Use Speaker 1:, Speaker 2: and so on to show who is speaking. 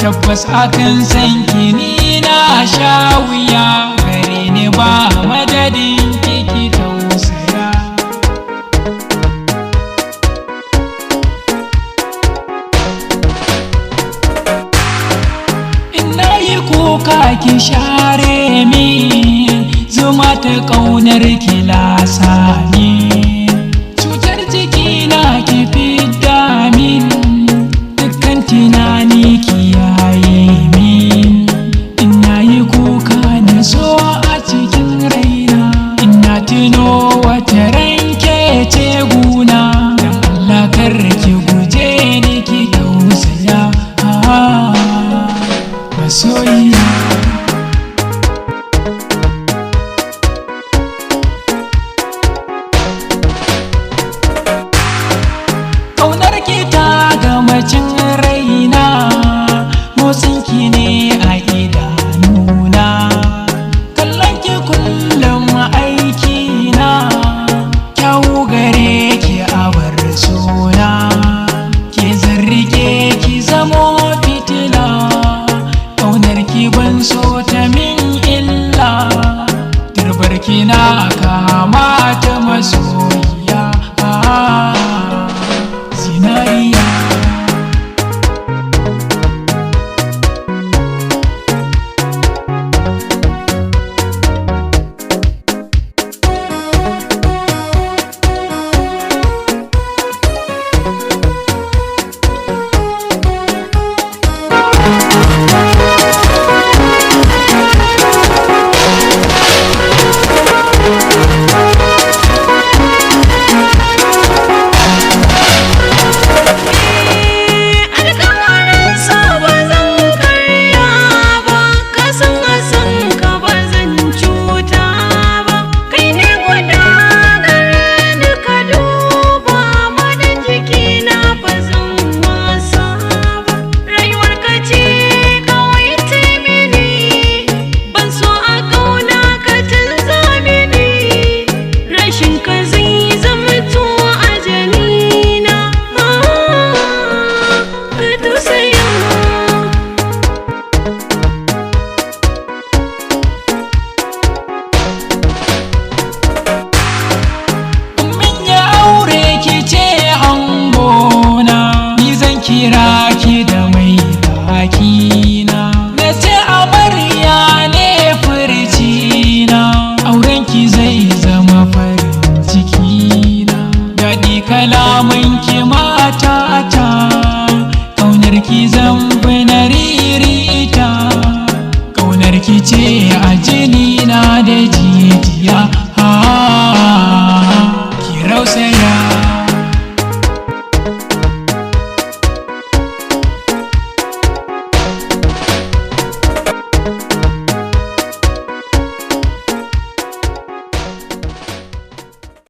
Speaker 1: tabbas akan san kini na sha wuya, gare ni ba madadin kiki tausaya. Ina yi kuka ki share min, zuma ta ƙaunar ki lasa min, cutar jiki na ki fidda min, dukkan tunani ki yaye min. Ina yi kuka na so a cikin raina, ina tuno wata ranke ce guna, dan Allah kar ki guje ni ki tausaya masoyiya. Ƙaunar ki ta gama cin raina, motsin ki ne a idanuna, kallon ki kullum aiki na, kyawu gare ki a bar suna, ke zarrike ki zamo fitila, ƙaunar ki ban so ta min illa, turbar ki na kama ta masoyiya.